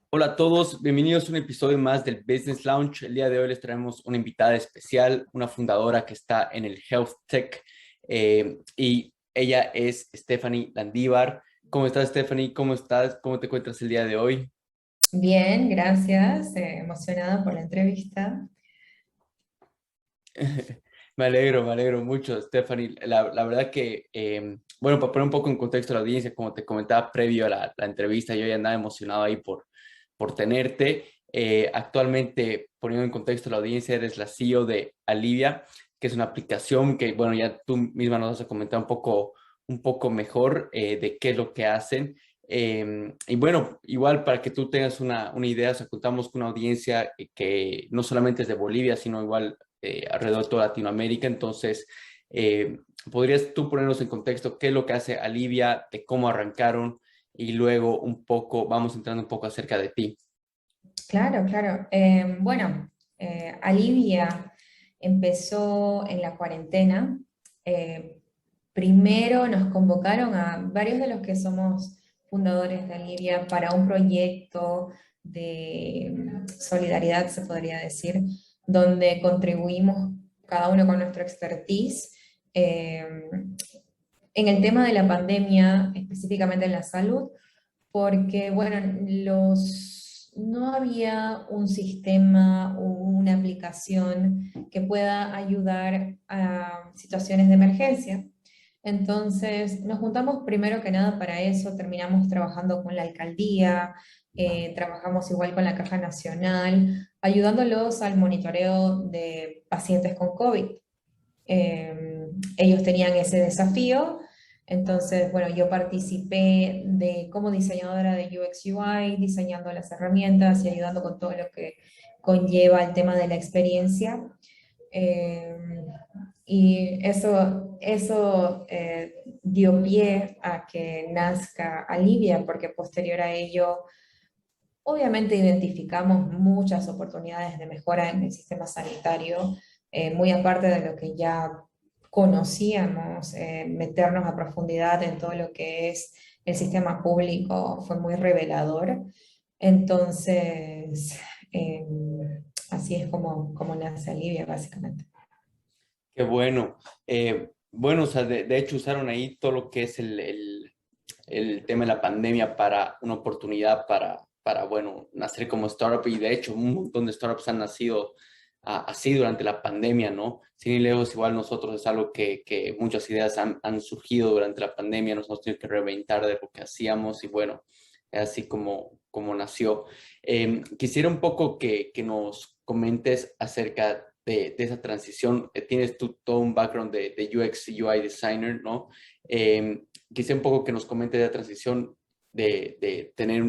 Hola a todos, bienvenidos a un episodio más del Business Lounge. El día de hoy les traemos una invitada especial, una fundadora que está en el Health Tech y ella es Stephanie Landívar. ¿Cómo estás, Stephanie? ¿Cómo estás? ¿Cómo te encuentras el día de hoy? Bien, gracias. Emocionada por la entrevista. Me alegro mucho, Stephanie. La verdad que, bueno, para poner un poco en contexto a la audiencia, como te comentaba previo a la entrevista, yo ya andaba emocionado ahí por tenerte. Actualmente, poniendo en contexto a la audiencia, eres la CEO de Alivia, que es una aplicación que, bueno, ya tú misma nos vas a comentar un poco mejor de qué es lo que hacen. Y bueno, igual para que tú tengas una idea, o sea, contamos con una audiencia que no solamente es de Bolivia, sino igual alrededor de toda Latinoamérica. Entonces, eh, ¿podrías tú ponernos en contexto qué es lo que hace Alivia, de cómo arrancaron y luego un poco, vamos entrando un poco acerca de ti? Claro, claro. Alivia empezó en la cuarentena. Eh, Primero nos convocaron a varios de los que somos fundadores de Alivia para un proyecto de solidaridad, se podría decir, donde contribuimos cada uno con nuestro expertise. eh, en el tema de la pandemia, específicamente en la salud, porque, bueno, no había un sistema o una aplicación que pueda ayudar a situaciones de emergencia. Entonces, nos juntamos primero que nada para eso, terminamos trabajando con la alcaldía, trabajamos igual con la Caja Nacional, ayudándolos al monitoreo de pacientes con COVID. Ellos tenían ese desafío, entonces, bueno, yo participé como diseñadora de UX UI, diseñando las herramientas y ayudando con todo lo que conlleva el tema de la experiencia. Eh, y eso dio pie a que nazca Alivia, porque posterior a ello, obviamente identificamos muchas oportunidades de mejora en el sistema sanitario, muy aparte de lo que ya conocíamos, meternos a profundidad en todo lo que es el sistema público fue muy revelador. Entonces, eh, así es como nace Alivia, básicamente. Qué bueno. Bueno, o sea, de hecho usaron ahí todo lo que es el tema de la pandemia para una oportunidad bueno, nacer como startup y de hecho un montón de startups han nacido así durante la pandemia, ¿no? Sin ir lejos, igual nosotros es algo que muchas ideas han surgido durante la pandemia, nos hemos tenido que reinventar de lo que hacíamos y bueno, es así como nació. Quisiera un poco que nos comentes acerca de esa transición. Tienes tú todo un background de UX y UI designer, ¿no? Quisiera un poco que nos comentes de la transición de tener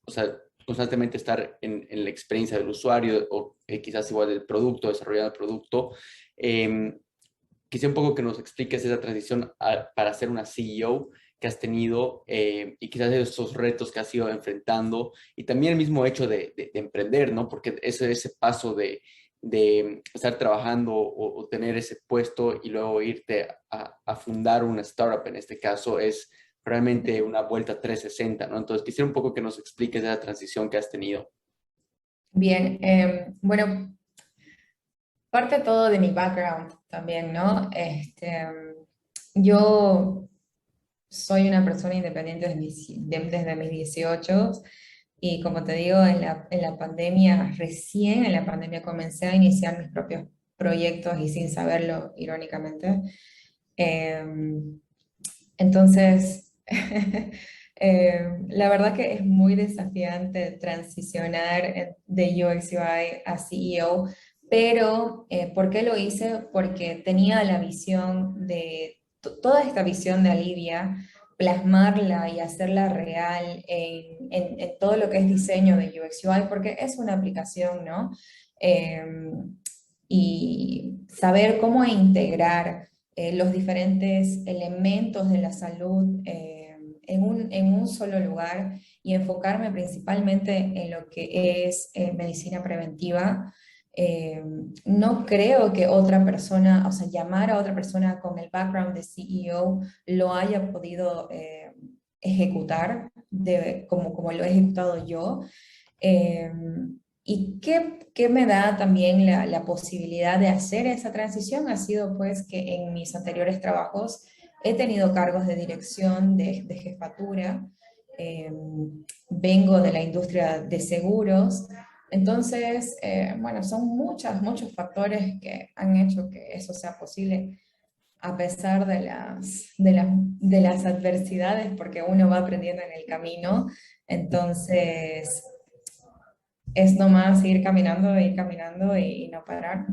o sea, constantemente estar en la experiencia del usuario o quizás igual del producto, desarrollar el producto. Eh, Quisiera un poco que nos expliques esa transición para ser una CEO que has tenido y quizás esos retos que has ido enfrentando y también el mismo hecho de emprender, ¿no? Porque ese paso de estar trabajando o tener ese puesto y luego irte a fundar una startup en este caso es realmente una vuelta 360, ¿no? Entonces quisiera un poco que nos expliques esa transición que has tenido. Bien, bueno, parte todo de mi background también, ¿no? Yo soy una persona independiente desde mis 18 y como te digo, en la pandemia, recién en la pandemia comencé a iniciar mis propios proyectos y sin saberlo, irónicamente. Eh, entonces, la verdad que es muy desafiante transicionar de UX UI a CEO, pero ¿por qué lo hice? Porque tenía la visión de toda esta visión de Alivia, plasmarla y hacerla real en todo lo que es diseño de UX UI, porque es una aplicación, ¿no? Eh, y saber cómo integrar los diferentes elementos de la salud en un solo lugar y enfocarme principalmente en lo que es medicina preventiva. Eh, no creo que otra persona, o sea, llamar a otra persona con el background de CEO lo haya podido ejecutar. como lo he ejecutado yo. Eh, ¿Y qué me da también la posibilidad de hacer esa transición? Ha sido pues que en mis anteriores trabajos he tenido cargos de dirección, de jefatura, eh, vengo de la industria de seguros, entonces, bueno, son muchos factores que han hecho que eso sea posible a pesar de las adversidades, porque uno va aprendiendo en el camino, entonces es nomás ir caminando y no parar.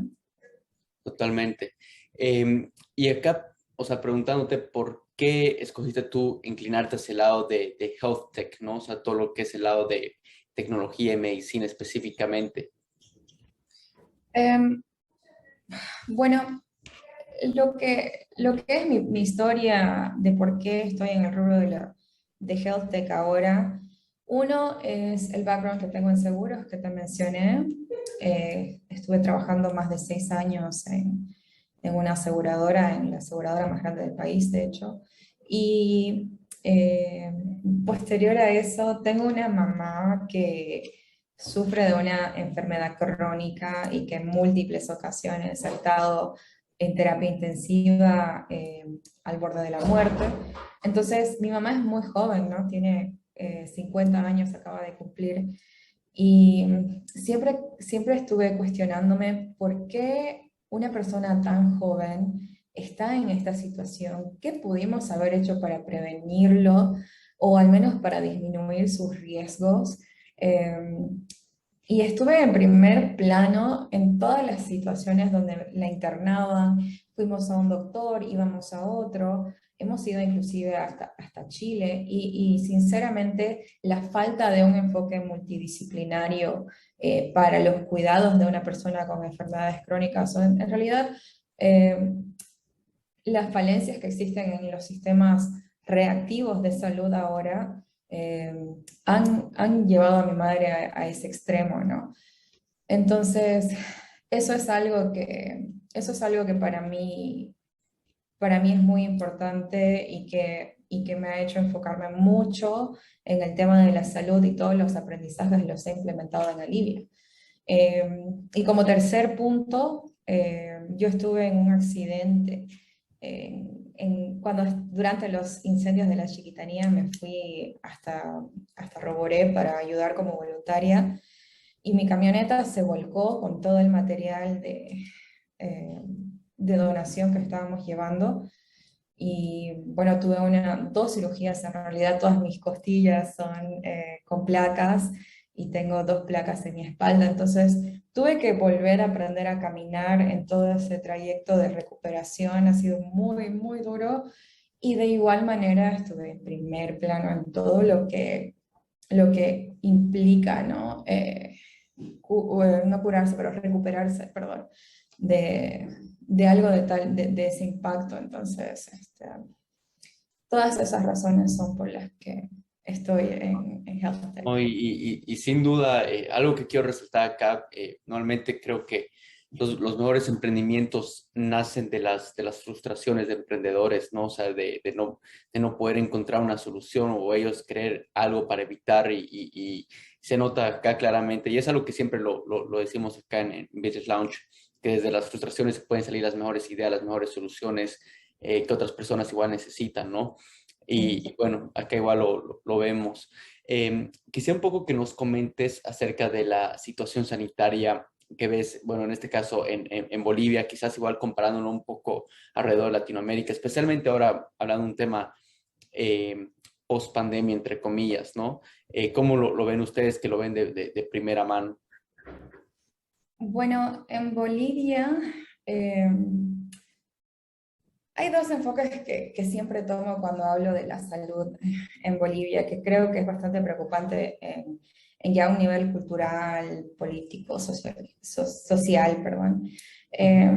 Totalmente. Y acá, o sea, preguntándote por qué escogiste tú inclinarte hacia el lado de health tech, ¿no? O sea, todo lo que es el lado de tecnología y medicina específicamente. Em, bueno, lo que es mi historia de por qué estoy en el rubro de Health Tech ahora, uno es el background que tengo en seguros, que te mencioné. Estuve trabajando más de 6 años en una aseguradora, en la aseguradora más grande del país, de hecho. Y eh, posterior a eso, tengo una mamá que sufre de una enfermedad crónica y que en múltiples ocasiones ha estado en terapia intensiva, al borde de la muerte. Entonces, mi mamá es muy joven, ¿no? Tiene 50 años, acaba de cumplir, y siempre estuve cuestionándome por qué una persona tan joven está en esta situación, qué pudimos haber hecho para prevenirlo o al menos para disminuir sus riesgos. Eh, y estuve en primer plano en todas las situaciones donde la internaban, fuimos a un doctor, íbamos a otro, hemos ido inclusive hasta Chile y sinceramente la falta de un enfoque multidisciplinario para los cuidados de una persona con enfermedades crónicas, o en realidad eh, las falencias que existen en los sistemas reactivos de salud ahora eh, han llevado a mi madre a ese extremo, ¿no? Entonces, eso es algo que para mí es muy importante y que me ha hecho enfocarme mucho en el tema de la salud y todos los aprendizajes los he implementado en Alivia. Y como tercer punto, yo estuve en un accidente durante los incendios de la Chiquitanía me fui hasta Roboré para ayudar como voluntaria y mi camioneta se volcó con todo el material eh, de donación que estábamos llevando. Y bueno, tuve dos cirugías, en realidad todas mis costillas son con placas y tengo dos placas en mi espalda, entonces tuve que volver a aprender a caminar en todo ese trayecto de recuperación, ha sido muy duro y de igual manera estuve en primer plano en todo lo que implica, ¿no? No curarse, pero recuperarse, perdón, de algo de ese impacto. Entonces, todas esas razones son por las que estoy en Health ¿No? Tech. Y sin duda, algo que quiero resaltar acá, normalmente creo que los mejores emprendimientos nacen de las frustraciones de emprendedores, ¿no? O sea, de no poder encontrar una solución o ellos creer algo para evitar y se nota acá claramente, y es algo que siempre lo decimos acá en Business Launch, que desde las frustraciones se pueden salir las mejores ideas, las mejores soluciones que otras personas igual necesitan, ¿no? Y bueno, acá igual lo vemos. Quisiera un poco que nos comentes acerca de la situación sanitaria que ves, bueno, en este caso en Bolivia, quizás igual comparándolo un poco alrededor de Latinoamérica, especialmente ahora hablando de un tema post pandemia, entre comillas, ¿no? ¿Cómo lo ven ustedes que lo ven de primera mano? Bueno, en Bolivia eh, hay dos enfoques que siempre tomo cuando hablo de la salud en Bolivia, que creo que es bastante preocupante en ya un nivel cultural, político, social, perdón. Eh,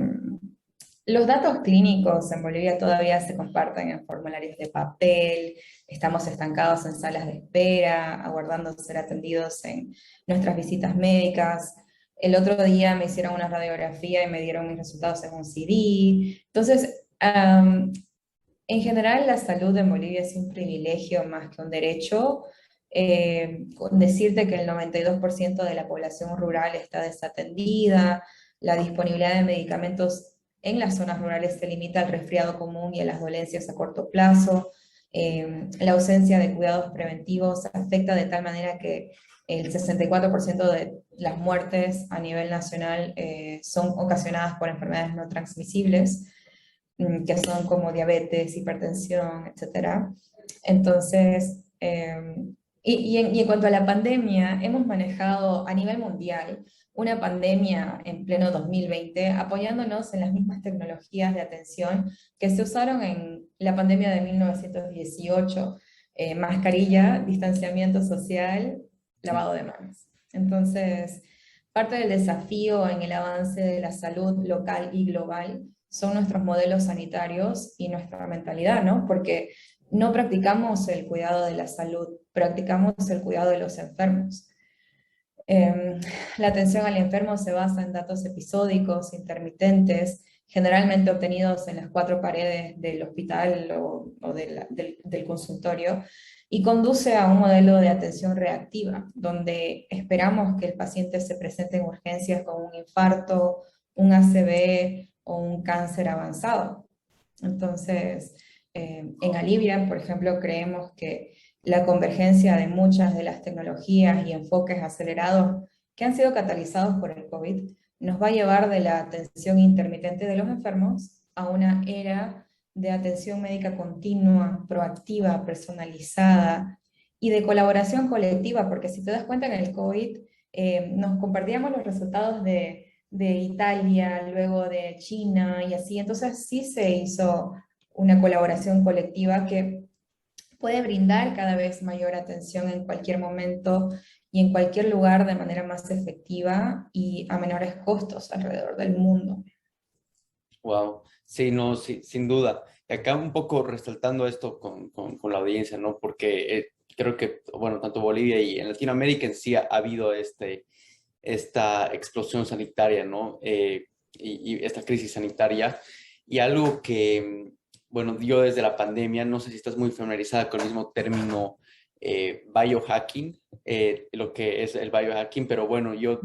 los datos clínicos en Bolivia todavía se comparten en formularios de papel, estamos estancados en salas de espera, aguardando ser atendidos en nuestras visitas médicas. El otro día me hicieron una radiografía y me dieron mis resultados en un CD. Entonces, en general, la salud en Bolivia es un privilegio más que un derecho. con decirte que el 92% de la población rural está desatendida, la disponibilidad de medicamentos en las zonas rurales se limita al resfriado común y a las dolencias a corto plazo. La ausencia de cuidados preventivos afecta de tal manera que el 64% de las muertes a nivel nacional son ocasionadas por enfermedades no transmisibles, que son como diabetes, hipertensión, etcétera. Entonces, y en cuanto a la pandemia, hemos manejado a nivel mundial una pandemia en pleno 2020, apoyándonos en las mismas tecnologías de atención que se usaron en la pandemia de 1918, mascarilla, distanciamiento social, lavado de manos. Entonces, parte del desafío en el avance de la salud local y global son nuestros modelos sanitarios y nuestra mentalidad, ¿no? Porque no practicamos el cuidado de la salud, practicamos el cuidado de los enfermos. La atención al enfermo se basa en datos episódicos, intermitentes, generalmente obtenidos en las cuatro paredes del hospital o del consultorio, y conduce a un modelo de atención reactiva, donde esperamos que el paciente se presente en urgencias con un infarto, un ACV o un cáncer avanzado. Entonces, en Alivia, por ejemplo, creemos que la convergencia de muchas de las tecnologías y enfoques acelerados que han sido catalizados por el COVID nos va a llevar de la atención intermitente de los enfermos a una era de atención médica continua, proactiva, personalizada y de colaboración colectiva, porque si te das cuenta en el COVID nos compartíamos los resultados de Italia, luego de China y así, entonces sí se hizo una colaboración colectiva que puede brindar cada vez mayor atención en cualquier momento y en cualquier lugar de manera más efectiva y a menores costos alrededor del mundo. Wow, sí, no, sí, sin duda. Y acá un poco resaltando esto con la audiencia, ¿no? Porque creo que, bueno, tanto Bolivia y en Latinoamérica en sí ha habido esta explosión sanitaria, ¿no? Y esta crisis sanitaria. Y algo que, bueno, yo desde la pandemia, no sé si estás muy familiarizada con el mismo término biohacking, lo que es el biohacking, pero bueno, yo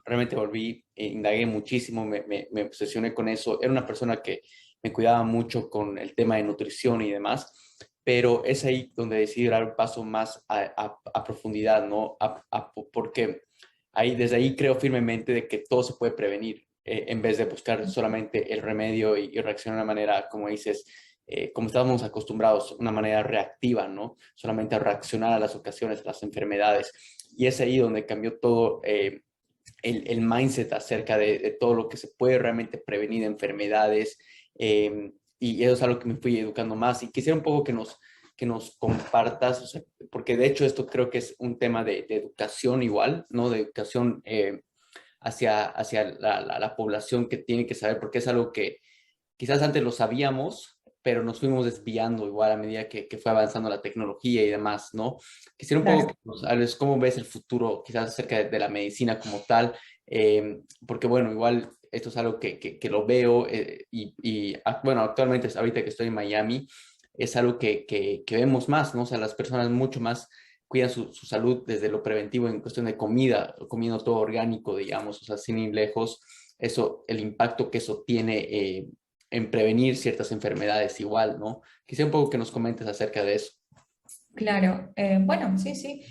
realmente volví, indagué muchísimo, me obsesioné con eso. Era una persona que me cuidaba mucho con el tema de nutrición y demás, pero es ahí donde decidí dar un paso más a profundidad, ¿no? Porque desde ahí creo firmemente de que todo se puede prevenir en vez de buscar solamente el remedio y reaccionar de una manera, como dices, como estábamos acostumbrados, una manera reactiva, ¿no? Solamente a reaccionar a las ocasiones, a las enfermedades. Y es ahí donde cambió todo el mindset acerca de todo lo que se puede realmente prevenir de enfermedades. Y eso es algo que me fui educando más. Y quisiera un poco que nos compartas, o sea, porque de hecho esto creo que es un tema de educación igual, ¿no? De educación hacia la población que tiene que saber, porque es algo que quizás antes lo sabíamos, pero nos fuimos desviando igual a medida que fue avanzando la tecnología y demás, ¿no? Quisiera un poco Claro. que nos hables cómo ves el futuro, quizás acerca de la medicina como tal, porque bueno, igual esto es algo que lo veo bueno, actualmente, ahorita que estoy en Miami, es algo que vemos más, ¿no? O sea, las personas mucho más cuidan su salud desde lo preventivo en cuestión de comida, comiendo todo orgánico, digamos, o sea, sin ir lejos, eso, el impacto que eso tiene en prevenir ciertas enfermedades igual, ¿no? Quisiera un poco que nos comentes acerca de eso. Claro, bueno, sí, sí.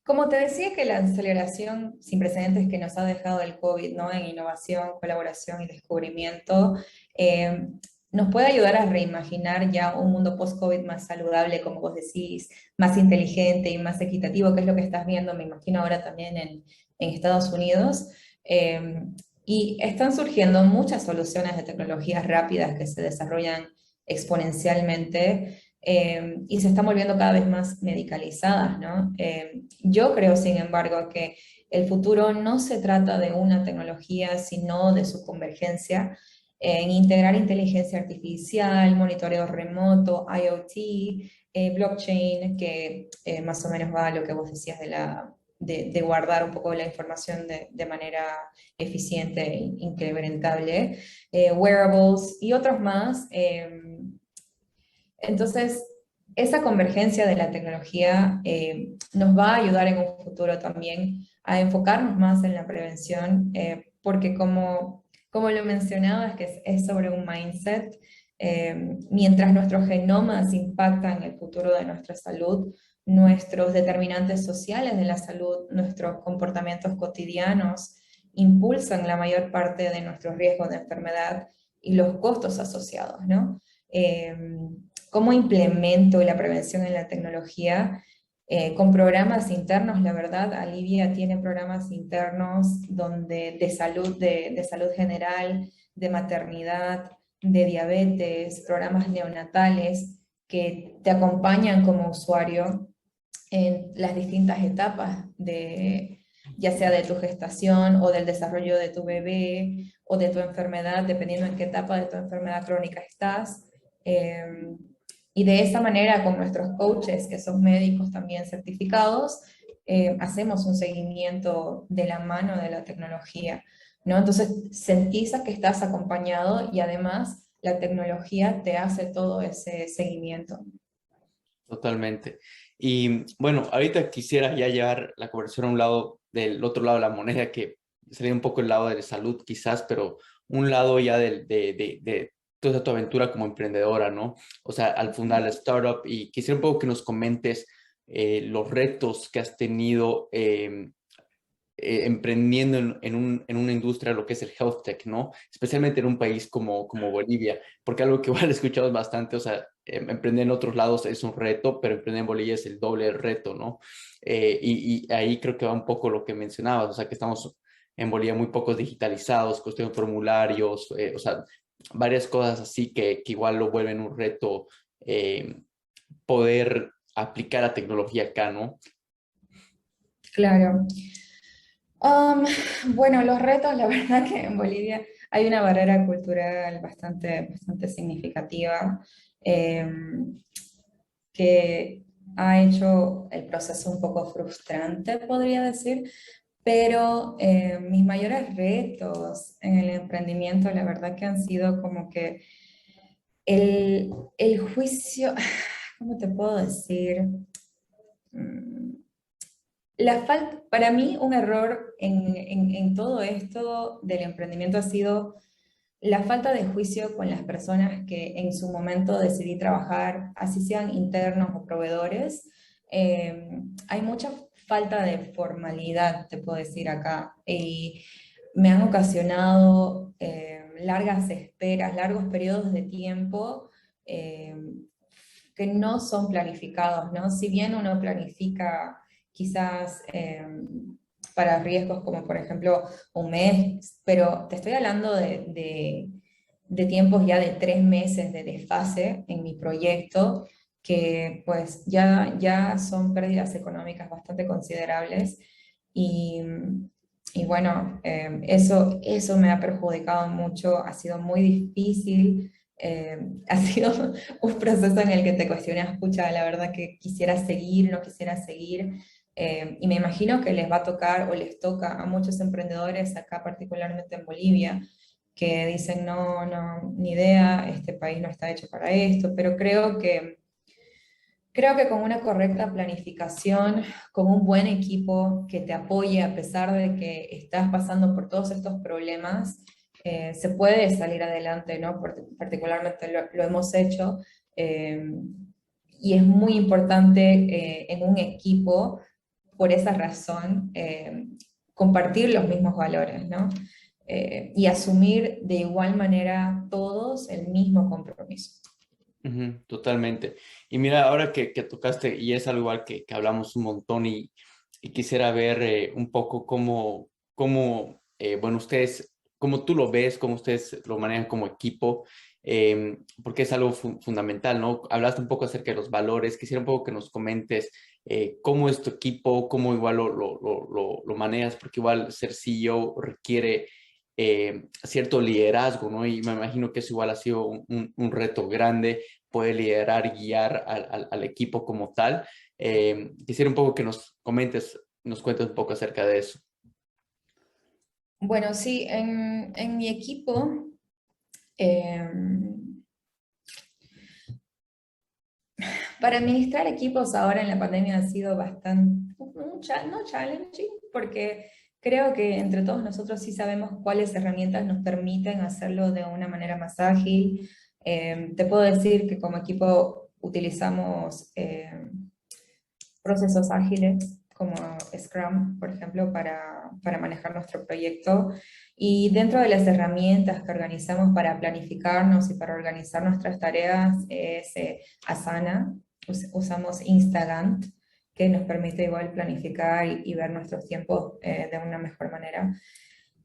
Como te decía que la aceleración sin precedentes que nos ha dejado el COVID, ¿no? En innovación, colaboración y descubrimiento, eh, nos puede ayudar a reimaginar ya un mundo post-COVID más saludable, como vos decís, más inteligente y más equitativo, que es lo que estás viendo, me imagino ahora también en Estados Unidos. Eh, y están surgiendo muchas soluciones de tecnologías rápidas que se desarrollan exponencialmente y se están volviendo cada vez más medicalizadas, ¿no? Yo creo, sin embargo, que el futuro no se trata de una tecnología, sino de su convergencia en integrar inteligencia artificial, monitoreo remoto, IoT, blockchain, que más o menos va a lo que vos decías de guardar un poco la información de manera eficiente e inquebrantable, wearables y otros más. Entonces, esa convergencia de la tecnología nos va a ayudar en un futuro también a enfocarnos más en la prevención, porque como lo mencionaba, es que es sobre un mindset. Mientras nuestros genomas impactan el futuro de nuestra salud, nuestros determinantes sociales de la salud, nuestros comportamientos cotidianos, impulsan la mayor parte de nuestros riesgos de enfermedad y los costos asociados, ¿no? ¿Cómo implemento la prevención en la tecnología? Con programas internos, la verdad, Alivia tiene programas internos de salud general, de maternidad, de diabetes, programas neonatales que te acompañan como usuario en las distintas etapas ya sea de tu gestación o del desarrollo de tu bebé o de tu enfermedad, dependiendo en qué etapa de tu enfermedad crónica estás. Eh, y de esa manera, con nuestros coaches, que son médicos también certificados, hacemos un seguimiento de la mano de la tecnología, ¿no? Entonces, sentís que estás acompañado y además la tecnología te hace todo ese seguimiento. Totalmente. Y bueno, ahorita quisiera ya llevar la conversación a un lado del otro lado de la moneda, que sería un poco el lado de la salud quizás, pero un lado ya de toda tu aventura como emprendedora, ¿no? O sea, al fundar la startup, y quisiera un poco que nos comentes los retos que has tenido emprendiendo en una industria, lo que es el health tech, ¿no? Especialmente en un país como Bolivia, porque algo que igual escuchamos bastante, o sea, emprender en otros lados es un reto, pero emprender en Bolivia es el doble reto, ¿no? Y ahí creo que va un poco lo que mencionabas, o sea, que estamos en Bolivia muy pocos digitalizados, cuestión de formularios, o sea, varias cosas así que igual lo vuelven un reto poder aplicar la tecnología acá, ¿no? Claro. Um, bueno, los retos, la verdad que en Bolivia hay una barrera cultural bastante significativa eh, que ha hecho el proceso un poco frustrante, podría decir, pero mis mayores retos en el emprendimiento, la verdad que han sido como que el juicio, ¿cómo te puedo decir? Mm, para mí, un error en todo esto del emprendimiento ha sido la falta de juicio con las personas que en su momento decidí trabajar, así sean internos o proveedores. Hay mucha falta de formalidad, te puedo decir acá, y me han ocasionado largas esperas, largos periodos de tiempo eh, que no son planificados, ¿no? Si bien uno planifica quizás para riesgos como por ejemplo un mes, pero te estoy hablando de tiempos ya de 3 meses de desfase en mi proyecto, que pues ya son pérdidas económicas bastante considerables y, y bueno, eso me ha perjudicado mucho, ha sido muy difícil, ha sido un proceso en el que te cuestionas, pucha, la verdad que quisiera seguir, no quisiera seguir, y me imagino que les va a tocar o les toca a muchos emprendedores acá, particularmente en Bolivia, que dicen, no, no, ni idea, este país no está hecho para esto, pero creo que con una correcta planificación, con un buen equipo que te apoye a pesar de que estás pasando por todos estos problemas, se puede salir adelante, ¿no? Particularmente lo hemos hecho, eh, y es muy importante en un equipo, por esa razón, compartir los mismos valores, ¿no? Y asumir de igual manera todos el mismo compromiso. Ujú, totalmente. Y mira, ahora que tocaste, y es algo igual que hablamos un montón, y quisiera ver un poco bueno, ustedes, cómo tú lo ves, cómo ustedes lo manejan como equipo, porque es algo fundamental, ¿no? Hablaste un poco acerca de los valores, quisiera un poco que nos comentes cómo es tu equipo, cómo igual lo manejas, porque igual ser CEO requiere cierto liderazgo, ¿no? Y me imagino que eso igual ha sido un reto grande, poder liderar y guiar al equipo como tal. Quisiera un poco que nos comentes, nos cuentes un poco acerca de eso. Bueno, sí, en mi equipo, eh, Para administrar equipos ahora en la pandemia ha sido bastante, no challenging, porque creo que entre todos nosotros sí sabemos cuáles herramientas nos permiten hacerlo de una manera más ágil. Te puedo decir que como equipo utilizamos procesos ágiles como Scrum, por ejemplo, para manejar nuestro proyecto. Y dentro de las herramientas que organizamos para planificarnos y para organizar nuestras tareas es Asana. Usamos Instagant, que nos permite igual planificar y ver nuestros tiempos de una mejor manera.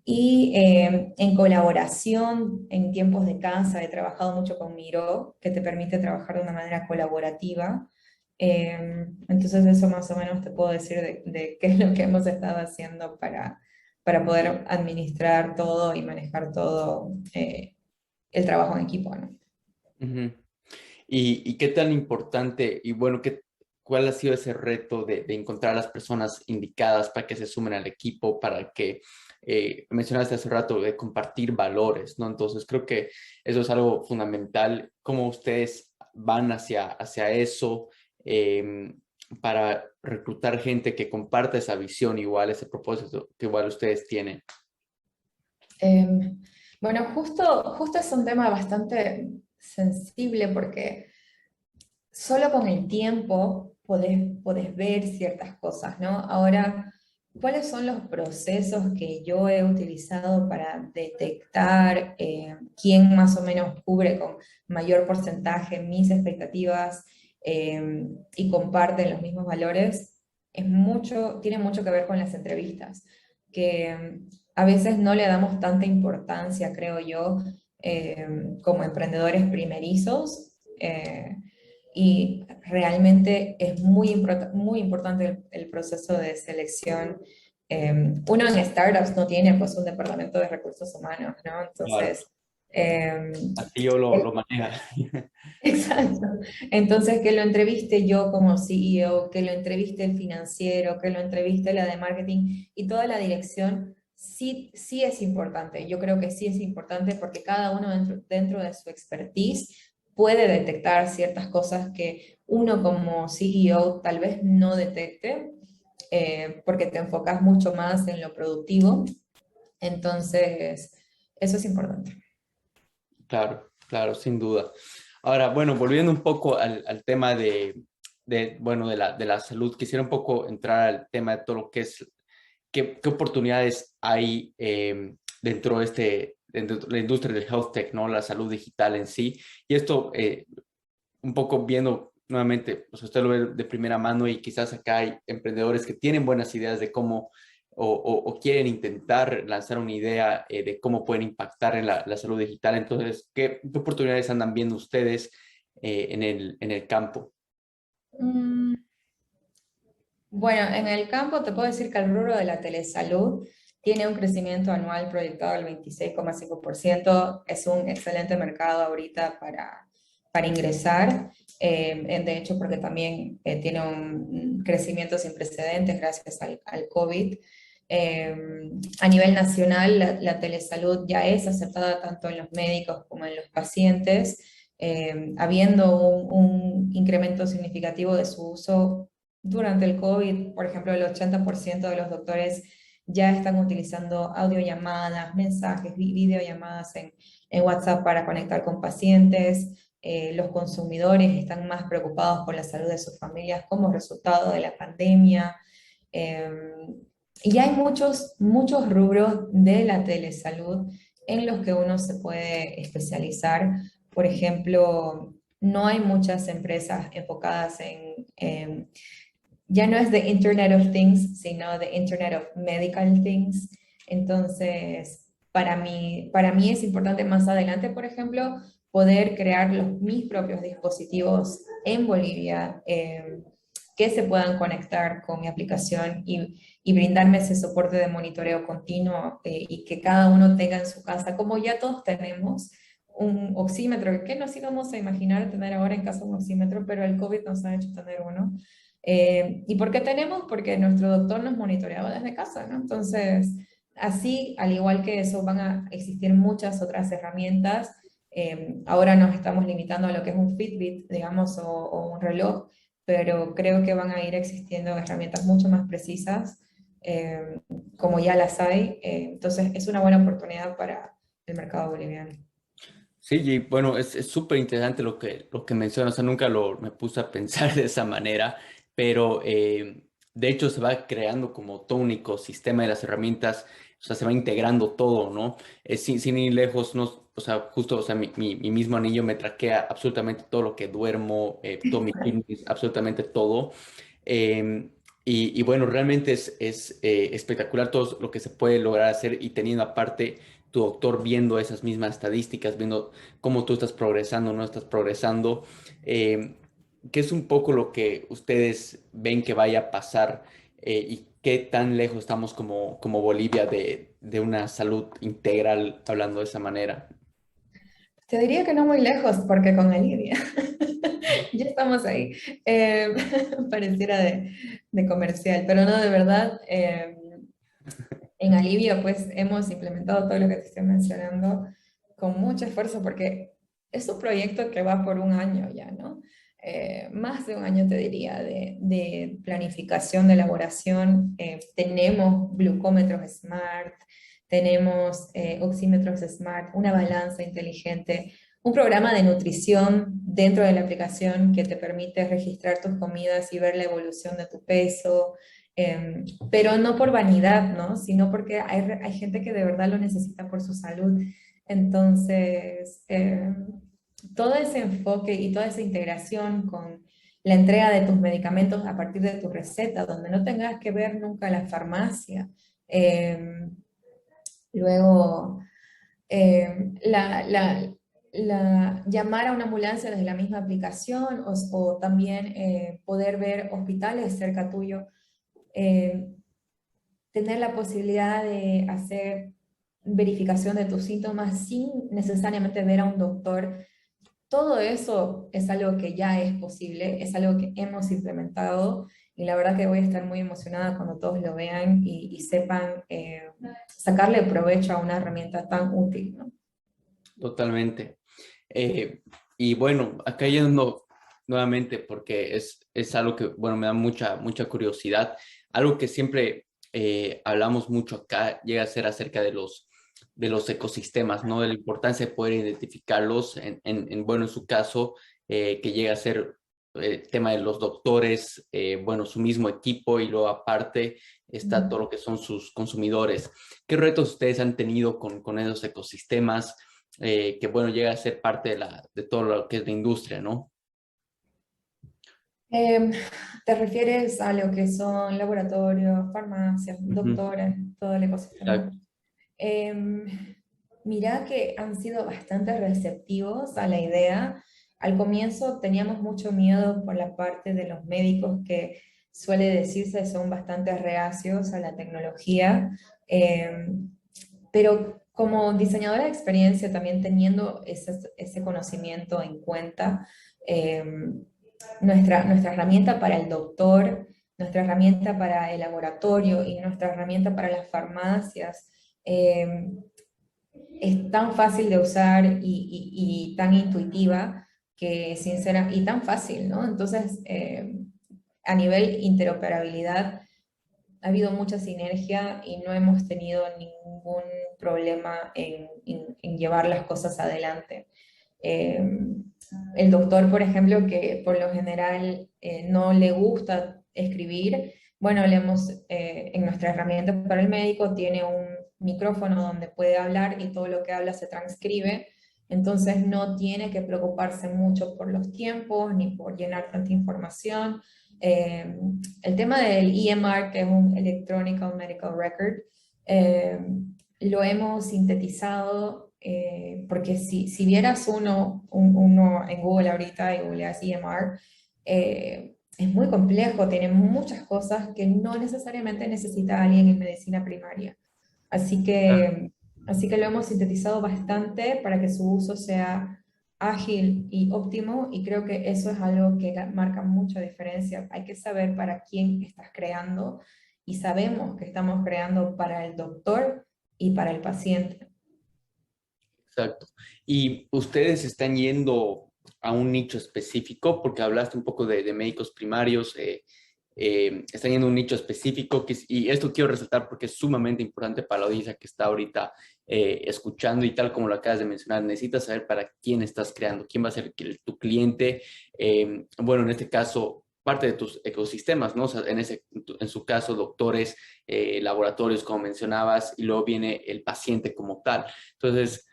Y en colaboración, en tiempos de casa, he trabajado mucho con Miro, que te permite trabajar de una manera colaborativa. Entonces eso más o menos te puedo decir de qué es lo que hemos estado haciendo para poder administrar todo y manejar todo el trabajo en equipo, ¿no? Ujú. Y qué tan importante, y bueno, cuál ha sido ese reto de encontrar a las personas indicadas para que se sumen al equipo, para que, mencionaste hace rato, de compartir valores, ¿no? Entonces creo que eso es algo fundamental, cómo ustedes van hacia eso, eh, para reclutar gente que comparta esa visión igual, ese propósito que igual ustedes tienen. Em, bueno, justo es un tema bastante sensible porque solo con el tiempo podés ver ciertas cosas, ¿no? Ahora, ¿cuáles son los procesos que yo he utilizado para detectar quién más o menos cubre con mayor porcentaje mis expectativas y comparte los mismos valores? Tiene mucho que ver con las entrevistas, que a veces no le damos tanta importancia, creo yo, como emprendedores primerizos. Y realmente es muy importante el proceso de selección. Uno en startups no tiene pues un departamento de recursos humanos, ¿no? Claro. Entonces, eh, Así yo lo el- manejo. exacto. Entonces, que lo entreviste yo como CEO, que lo entreviste el financiero, que lo entreviste la de marketing y toda la dirección, sí, sí es importante. Yo creo que sí es importante porque cada uno dentro de su expertise puede detectar ciertas cosas que uno como CEO tal vez no detecte, porque te enfocas mucho más en lo productivo. Entonces, eso es importante. Claro, claro, sin duda. Ahora, bueno, volviendo un poco al tema bueno, de la salud, quisiera un poco entrar al tema de todo lo que es, qué oportunidades hay dentro de la industria del health tech, ¿no? La salud digital en sí. Y esto, un poco viendo nuevamente, o sea, usted lo ve de primera mano y quizás acá hay emprendedores que tienen buenas ideas de cómo o quieren intentar lanzar una idea de cómo pueden impactar en la salud digital. Entonces, ¿qué oportunidades andan viendo ustedes en el campo? Mm, Bueno, en el campo te puedo decir que el rubro de la telesalud tiene un crecimiento anual proyectado del 26,5%. Es un excelente mercado ahorita para ingresar. De hecho, porque también tiene un crecimiento sin precedentes gracias al COVID. Eh, a nivel nacional, la telesalud ya es aceptada tanto en los médicos como en los pacientes, habiendo un incremento significativo de su uso durante el COVID. Por ejemplo, el 80% de los doctores ya están utilizando audiollamadas, mensajes, videollamadas en WhatsApp para conectar con pacientes. Los consumidores están más preocupados por la salud de sus familias como resultado de la pandemia. Eh, y hay muchos rubros de la telesalud en los que uno se puede especializar. Por ejemplo, no hay muchas empresas enfocadas ya no es the Internet of Things, sino the Internet of Medical Things. Entonces, para mí es importante más adelante, por ejemplo, poder crear mis propios dispositivos en Bolivia que se puedan conectar con mi aplicación y brindarme ese soporte de monitoreo continuo y que cada uno tenga en su casa, como ya todos tenemos un oxímetro, que nos íbamos a imaginar tener ahora en casa un oxímetro, pero el COVID nos ha hecho tener uno. ¿Y por qué tenemos? Porque nuestro doctor nos monitoreaba desde casa, ¿no? Entonces, así, al igual que eso, van a existir muchas otras herramientas Ahora nos estamos limitando a lo que es un Fitbit, digamos, o un reloj, pero creo que van a ir existiendo herramientas mucho más precisas, eh, como ya las hay. Entonces, es una buena oportunidad para el mercado boliviano. Sí, y bueno, es súper interesante lo que mencionas, o sea, nunca me puse a pensar de esa manera, pero de hecho se va creando como todo un ecosistema de las herramientas, o sea, se va integrando todo, ¿no? Sin ir lejos, no, o sea, justo, o sea, mi mismo anillo me traquea absolutamente todo lo que duermo, todo mi fitness, absolutamente todo. Eh, y bueno, realmente es espectacular todo lo que se puede lograr hacer y teniendo aparte tu doctor viendo esas mismas estadísticas, viendo cómo tú estás progresando, no estás progresando, qué es un poco lo que ustedes ven que vaya a pasar y qué tan lejos estamos como Bolivia de una salud integral, hablando de esa manera. Te diría que no muy lejos, porque con Olivia ya estamos ahí. Eh, Pareciera de comercial, pero no, de verdad. En Alivio, pues hemos implementado todo lo que te estoy mencionando con mucho esfuerzo porque es un proyecto que va por un año ya, ¿no? Más de un año te diría de planificación, de elaboración. Tenemos glucómetros smart, tenemos oxímetros smart, una balanza inteligente, un programa de nutrición dentro de la aplicación que te permite registrar tus comidas y ver la evolución de tu peso, pero no por vanidad, ¿no? Sino porque hay gente que de verdad lo necesita por su salud. Entonces, todo ese enfoque y toda esa integración con la entrega de tus medicamentos a partir de tu receta, donde no tengas que ver nunca la farmacia. Eh, Luego, llamar a una ambulancia desde la misma aplicación o también poder ver hospitales cerca tuyo, eh, tener la posibilidad de hacer verificación de tus síntomas sin necesariamente ver a un doctor. Todo eso es algo que ya es posible, es algo que hemos implementado y la verdad que voy a estar muy emocionada cuando todos lo vean y sepan sacarle provecho a una herramienta tan útil, ¿no? Totalmente. Eh, y bueno, acá yendo nuevamente, porque es algo que, bueno, me da mucha curiosidad. Algo que siempre hablamos mucho acá llega a ser acerca de los ecosistemas, ¿no? De la importancia de poder identificarlos, bueno, en su caso, que llega a ser el tema de los doctores, bueno, su mismo equipo y luego aparte está todo lo que son sus consumidores. ¿Qué retos ustedes han tenido con esos ecosistemas? Que bueno, llega a ser parte de todo lo que es la industria, ¿no? Em, ¿Te refieres a lo que son laboratorios, farmacias, Ujú, doctores, todo el ecosistema? exacto. Em, Mirá que han sido bastante receptivos a la idea. Al comienzo teníamos mucho miedo por la parte de los médicos que suele decirse son bastante reacios a la tecnología. Pero como diseñadora de experiencia, también teniendo ese conocimiento en cuenta, nuestra herramienta para el doctor, nuestra herramienta para el laboratorio y nuestra herramienta para las farmacias, eh, es tan fácil de usar y tan intuitiva que sincera, y tan fácil, ¿no? Entonces, a nivel interoperabilidad, ha habido mucha sinergia y no hemos tenido ningún problema en llevar las cosas adelante. Eh, el doctor, por ejemplo, que por lo general no le gusta escribir, bueno, en nuestra herramienta para el médico tiene un micrófono donde puede hablar y todo lo que habla se transcribe, entonces no tiene que preocuparse mucho por los tiempos ni por llenar tanta información. Eh, el tema del EMR, que es un Electronic Medical Record, eh, lo hemos sintetizado porque si vieras uno en Google ahorita y googleas EMR, es muy complejo, tiene muchas cosas que no necesariamente necesita alguien en medicina primaria. Así que, así que lo hemos sintetizado bastante para que su uso sea ágil y óptimo y creo que eso es algo que marca mucha diferencia. Hay que saber para quién estás creando y sabemos que estamos creando para el doctor y para el paciente. exacto. ¿Y ustedes están yendo a un nicho específico? Porque hablaste un poco de médicos primarios, están yendo a un nicho específico, y esto quiero resaltar porque es sumamente importante para la audiencia que está ahorita escuchando, y tal como lo acabas de mencionar, necesitas saber para quién estás creando, quién va a ser tu cliente. Bueno, en este caso, parte de tus ecosistemas, ¿no? O sea, en su caso, doctores, laboratorios, como mencionabas, y luego viene el paciente como tal. Entonces,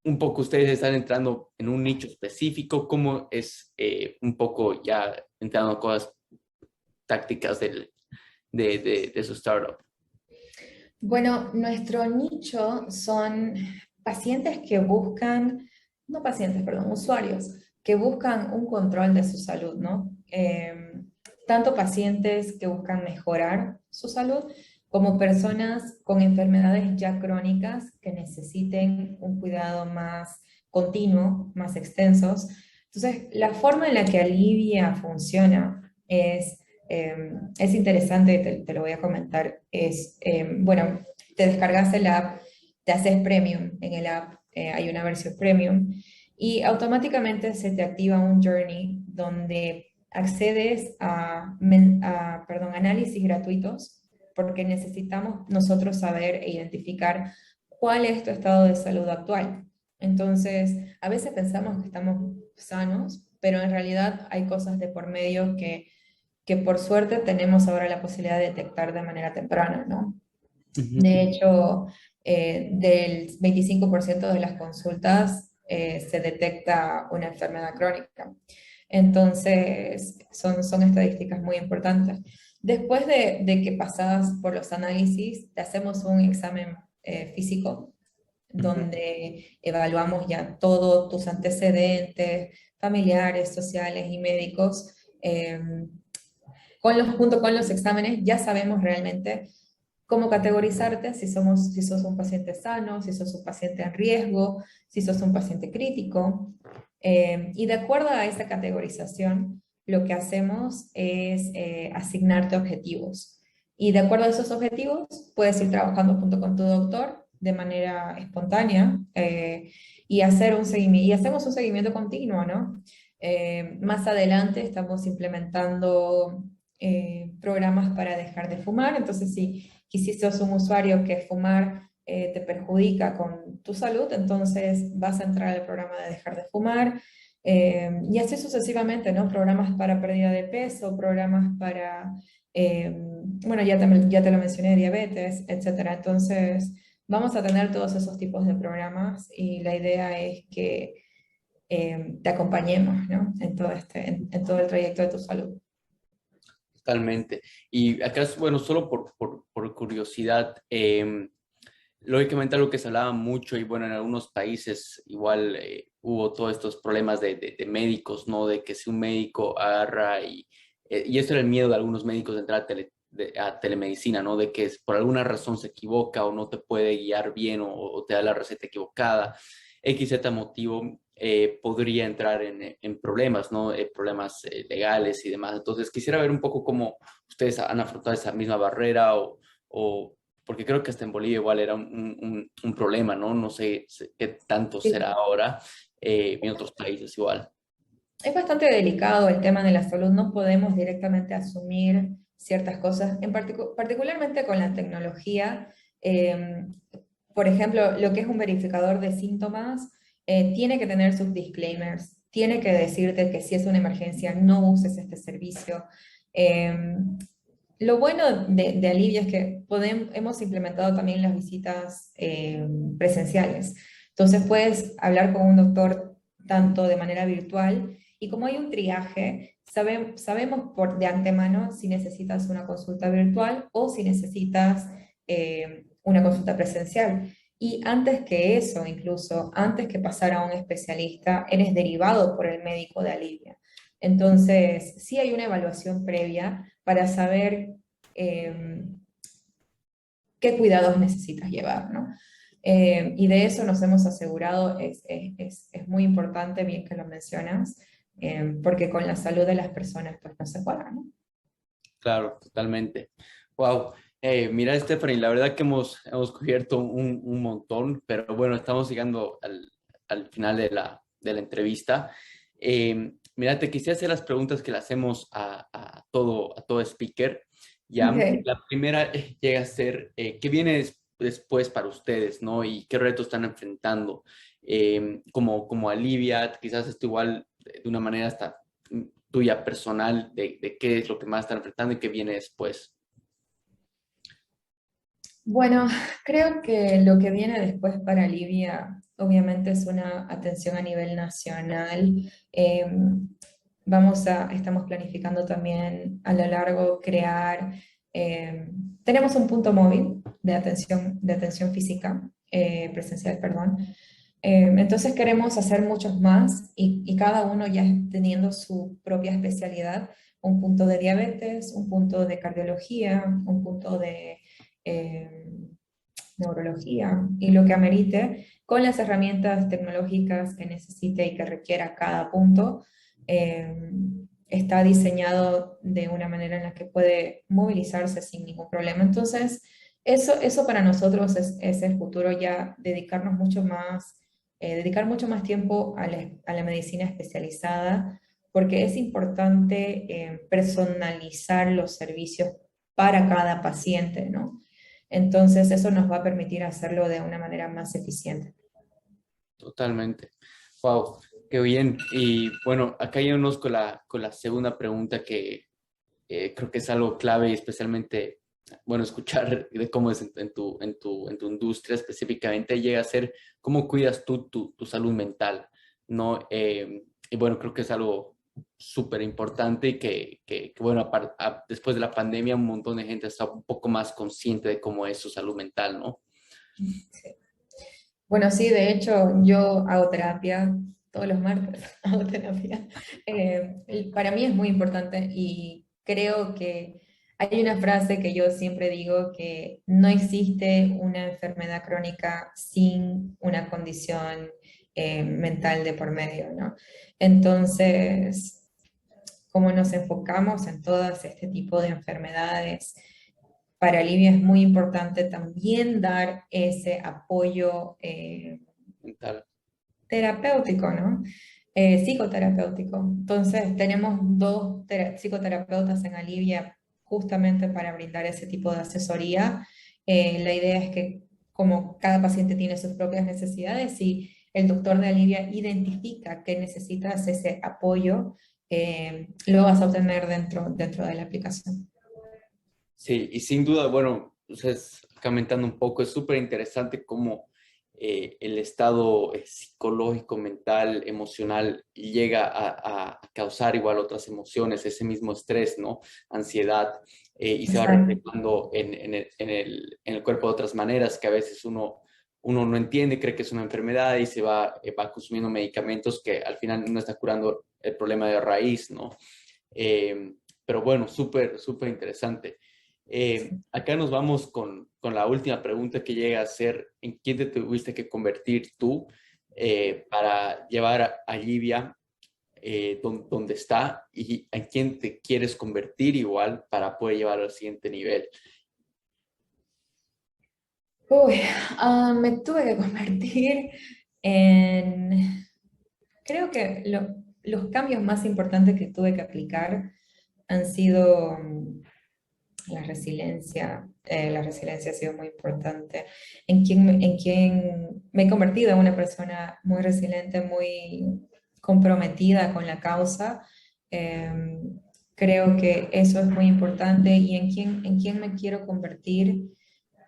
un poco ustedes están entrando en un nicho específico. ¿Cómo es un poco ya entrando a cosas tácticas de su startup? Bueno, nuestro nicho son pacientes que buscan, no pacientes, perdón, usuarios que buscan un control de su salud, ¿no? Tanto pacientes que buscan mejorar su salud, como personas con enfermedades ya crónicas que necesiten un cuidado más continuo, más extensos. Entonces, la forma en la que Alivia funciona es interesante, te lo voy a comentar. Bueno, te descargas el app, te haces premium en el app, hay una versión premium, y automáticamente se te activa un journey donde accedes perdón, análisis gratuitos, porque necesitamos nosotros saber e identificar cuál es tu estado de salud actual. Entonces, a veces pensamos que estamos sanos, pero en realidad hay cosas de por medio que por suerte tenemos ahora la posibilidad de detectar de manera temprana, ¿no? Ujú. De hecho, del 25% de las consultas se detecta una enfermedad crónica. Entonces, son estadísticas muy importantes. Después de que pasas por los análisis, te hacemos un examen físico Ujú. donde evaluamos ya todos tus antecedentes familiares, sociales y médicos. Junto con los exámenes ya sabemos realmente cómo categorizarte, si sos un paciente sano, si sos un paciente en riesgo, si sos un paciente crítico. Y de acuerdo a esa categorización, lo que hacemos es asignarte objetivos. Y de acuerdo a esos objetivos, puedes ir trabajando junto con tu doctor de manera espontánea y hacer un seguimiento, y hacemos un seguimiento continuo, ¿no? Más adelante estamos implementando programas para dejar de fumar, entonces si sos un usuario que fumar te perjudica con tu salud, entonces vas a entrar al programa de dejar de fumar, y así sucesivamente, ¿no? Programas para pérdida de peso, programas para, bueno, ya te lo mencioné, diabetes, etcétera. Entonces, vamos a tener todos esos tipos de programas y la idea es que te acompañemos, ¿no? En todo el trayecto de tu salud. Totalmente. Y acá, bueno, solo por curiosidad, lógicamente algo que se hablaba mucho, y bueno, en algunos países igual hubo todos estos problemas de médicos, ¿no? De que si un médico agarra y esto era el miedo de algunos médicos de entrar a telemedicina, ¿no? De que por alguna razón se equivoca o no te puede guiar bien, o te da la receta equivocada, X, Z motivo, podría entrar en problemas, ¿no? Problemas legales y demás. Entonces, quisiera ver un poco cómo ustedes han afrontado esa misma barrera, o porque creo que hasta en Bolivia igual era un problema, ¿no? No sé qué tanto será Sí. ahora, en otros países igual. Es bastante delicado el tema de la salud, no podemos directamente asumir ciertas cosas, particularmente con la tecnología. eh, por ejemplo, lo que es un verificador de síntomas tiene que tener sus disclaimers, tiene que decirte que si es una emergencia no uses este servicio. Eh, lo bueno de Alivia es que hemos implementado también las visitas presenciales. Entonces puedes hablar con un doctor tanto de manera virtual y como hay un triaje, sabemos de antemano si necesitas una consulta virtual o si necesitas una consulta presencial. Y antes que eso, incluso antes que pasar a un especialista, eres derivado por el médico de Alivia. Entonces, sí hay una evaluación previa para saber eh, qué cuidados necesitas llevar, ¿no? Y de eso nos hemos asegurado, es muy importante, bien que lo mencionas, porque con la salud de las personas pues no se juega, ¿no? Claro, totalmente. Wow. Mira, Stephanie, la verdad que hemos cubierto un montón, pero bueno, estamos llegando al final de la entrevista. Mira, te quisiera hacer las preguntas que le hacemos a todo speaker. Ya, Ok. la primera llega a ser, ¿qué viene después para ustedes, ¿no? Y qué retos están enfrentando? Como Alivia, quizás esto igual de una manera hasta tuya personal, de qué es lo que más están enfrentando y qué viene después. Bueno, creo que lo que viene después para Libia, obviamente, es una atención a nivel nacional. Estamos planificando también a lo largo crear, eh, tenemos un punto móvil de atención física, presencial, perdón. Entonces queremos hacer muchos más y cada uno ya teniendo su propia especialidad, un punto de diabetes, un punto de cardiología, un punto de eh, neurología y lo que amerite, con las herramientas tecnológicas que necesite y que requiera cada punto. eh, Está diseñado de una manera en la que puede movilizarse sin ningún problema. Entonces, eso para nosotros es el futuro, ya dedicarnos mucho más, dedicar mucho más tiempo a la medicina especializada, porque es importante personalizar los servicios para cada paciente, ¿no? Entonces, eso nos va a permitir hacerlo de una manera más eficiente. Totalmente. Wow, qué bien. Y bueno, acá yéndonos con la segunda pregunta que creo que es algo clave y especialmente, bueno, escuchar de cómo es en tu industria específicamente llega a ser cómo cuidas tú tu salud mental, ¿no? Y bueno, creo que es algo súper importante y que, bueno, después de la pandemia un montón de gente está un poco más consciente de cómo es su salud mental, ¿no? Sí. Bueno, sí, de hecho, yo hago terapia todos los martes, hago terapia. Para mí es muy importante y creo que hay una frase que yo siempre digo que no existe una enfermedad crónica sin una condición mental de por medio, ¿no? Entonces, como nos enfocamos en todas este tipo de enfermedades, para Livia es muy importante también dar ese apoyo Mental. terapéutico, ¿no? Psicoterapéutico. Entonces, tenemos dos psicoterapeutas en Alivia justamente para brindar ese tipo de asesoría. La idea es que como cada paciente tiene sus propias necesidades y el doctor de Alivia identifica que necesitas ese apoyo, lo vas a obtener dentro de la aplicación. Sí, y sin duda, bueno, ustedes comentando un poco, es súper interesante cómo el estado psicológico, mental, emocional llega a causar igual otras emociones, ese mismo estrés, ¿no? Ansiedad, y se va Exacto. reflejando en el cuerpo de otras maneras que a veces uno no entiende, cree que es una enfermedad y va consumiendo medicamentos que al final no está curando el problema de raíz, ¿no? Eh, pero bueno, súper, súper interesante. Acá nos vamos con la última pregunta que llega a ser, ¿en quién te tuviste que convertir tú para llevar a Libia donde está y en quién te quieres convertir igual para poder llevar al siguiente nivel? Uy, me tuve que convertir en. Creo que los cambios más importantes que tuve que aplicar han sido la resiliencia. La resiliencia ha sido muy importante. En quien me he convertido en una persona muy resiliente, muy comprometida con la causa. Eh, Creo que eso es muy importante. Y en quién me quiero convertir,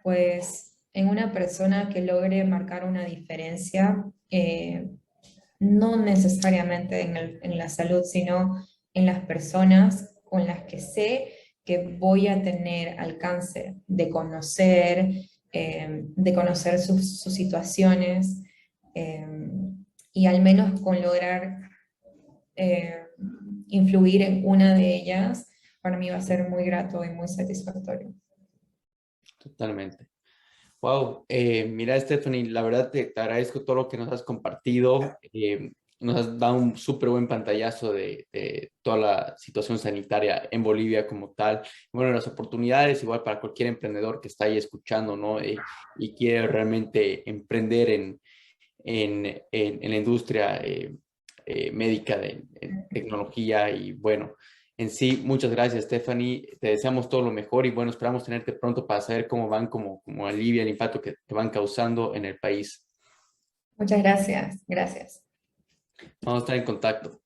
pues en una persona que logre marcar una diferencia. No necesariamente en la salud, sino en las personas con las que sé que voy a tener alcance de conocer sus situaciones, eh, y al menos con lograr eh, influir en una de ellas, para mí va a ser muy grato y muy satisfactorio. Totalmente. Wow, mira Stephanie, la verdad te agradezco todo lo que nos has compartido. nos has dado un súper buen pantallazo de toda la situación sanitaria en Bolivia como tal. Bueno, las oportunidades igual para cualquier emprendedor que está ahí escuchando, ¿no? Y quiere realmente emprender en la industria médica en tecnología y bueno. En sí, muchas gracias, Stephanie. Te deseamos todo lo mejor y bueno, esperamos tenerte pronto para saber cómo van, como alivia el impacto que van causando en el país. Muchas gracias, gracias. Vamos a estar en contacto.